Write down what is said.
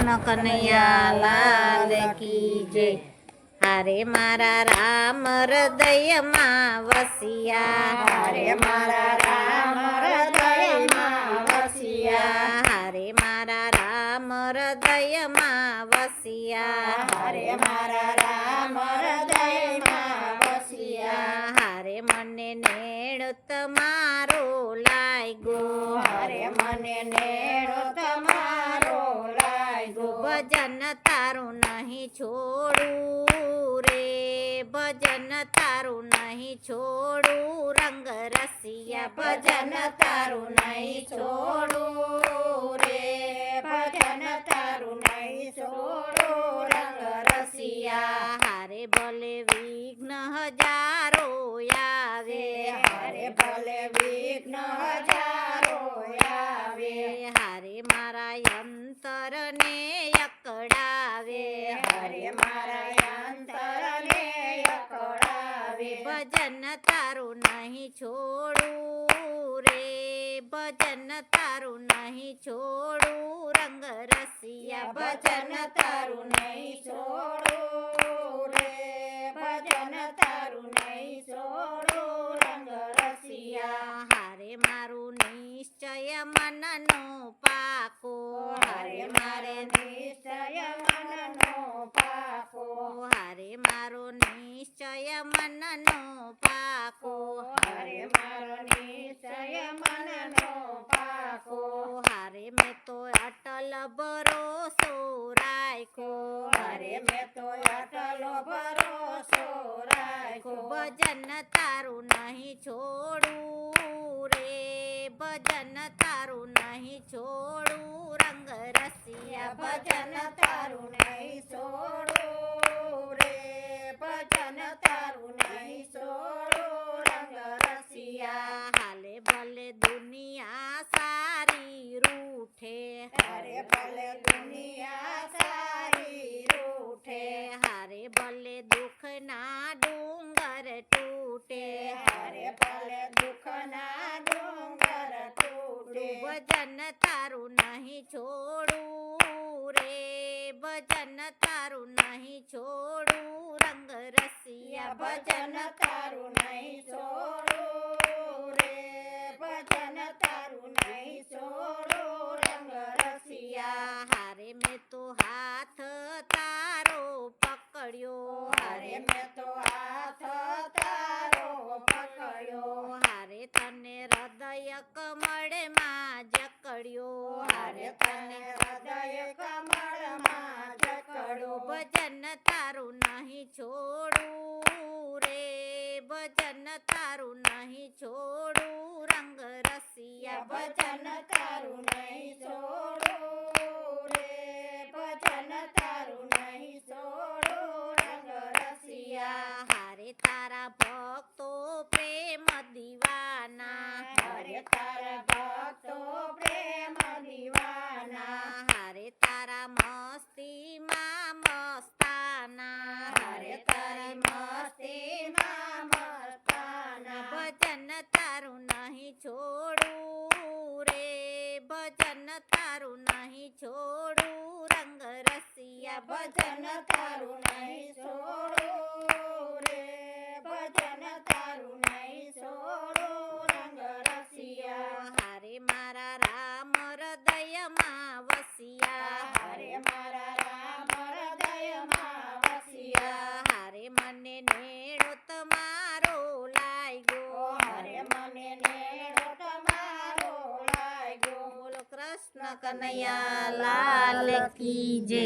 કૃષ્ણ કનૈયા લાલ કી જય। હારે મારા રામ હૃદયમાં વસિયા, હારે મારા રામ હૃદયમાં વસિયા, હારે મારા રામ હૃદયમાં વસિયા, હારે મારા રામ હૃદયમાં વસિયા, હારે મને નેણ તમારો લાગ્યો, હારે મને નેણો તમારો લાગ્યો, ભજન તારું નહીં છોડું રે, ભજન તારું નહીં છોડું, રંગ રસિયા ભજન તારું નહીં છોડું રે, ભજન તારું નહીં છોડું, રંગ રસિયા, હારે ભલે વિઘ્ન હજારો આવે, હારે ભલે વિઘ્ન હજારો આવે, હારે મારા અંતરને અકળાવે, હારે મારા અંતરને અકળાવે, ભજન તારું નહીં છોડું રે, ભજન તારું નહીં છોડું, રંગ રસિયા ભજન તારું નહીં છોડું રે, ભજન તારું નહીં છોડું, રંગ રસિયા, હારે મારું નિશ્ચય મનનો પાકો, હારે મારે નિશ્ચય મનનો પાકો, હારે મારો નિશ્ચય મનનો પાકો, હારે મારો નિશ્ચય મનનો પાકો, હારે મેં તો અટલ ભરોસો રાખ્યો, હારે મેં તો અટલો ભરોસો રાખ્યો, ભજન તારું નહીં છોડું રે, ભજન તારું નહીં છોડું, રંગ રસિયા ભજન તારું નહીં છોડું રે, ભજન તારું નહીં છોડું, રંગ રસિયા, હાલે ભલે દુનિયા સારી રૂઠે, હારે ભલે દુનિયા સારી રૂઠે, હારે ભલે દુઃખના ડુંગર તૂટે, હારે ભલે દુઃખના ડુંગર તૂટે, ભજન તારું નહીં છોડું રે, ભજન તારું નહીં છોડું, રંગ રસિયા ભજન તારું નહીં છોડું રે, ભજન તારું નહીં છોડું, રંગ રસિયા, હારે મેં તો હાથ તારો પકડ્યો, હારે મેં તો હાથ તારો પકડ્યો, હારે તને હૃદય કમળમાં જકડ્યો, હારે તને હૃદય કમળમાં જકડ્યો, ભજન તારું નહીં છોડું રે, ભજન તારું નહીં છોડું, રંગ રસિયા ભજન તારું નહીં છોડું રે, ભજન તારું નહીં છોડું, રંગ રસિયા, હારે તારા ભક્તો પ્રેમ દીવાના, હારે તારા ભક્તો પ્રેમ દીવાના, હારે તારા મસ્તીમાં મસ્તાના, હારે તારી મસ્તીમાં મસ્તાના, ભજન તારું નહીં છોડું રે, ભજન તારું નહીં છોડું, રંગ રસિયા ભજન તારું નહીં છોડું રે, ભજન તારું નહીં છોડું, રંગ રસિયા, હારે મારા રામ હૃદયમાં વસિયા, હારે મારા રામ હૃદયમાં વસિયા, હારે મને નેણો તમારો લાગ્યો, હારે મને નેણો તમારો લાગ્યો, બોલો કૃષ્ણ કનૈયા લાલ કી જય।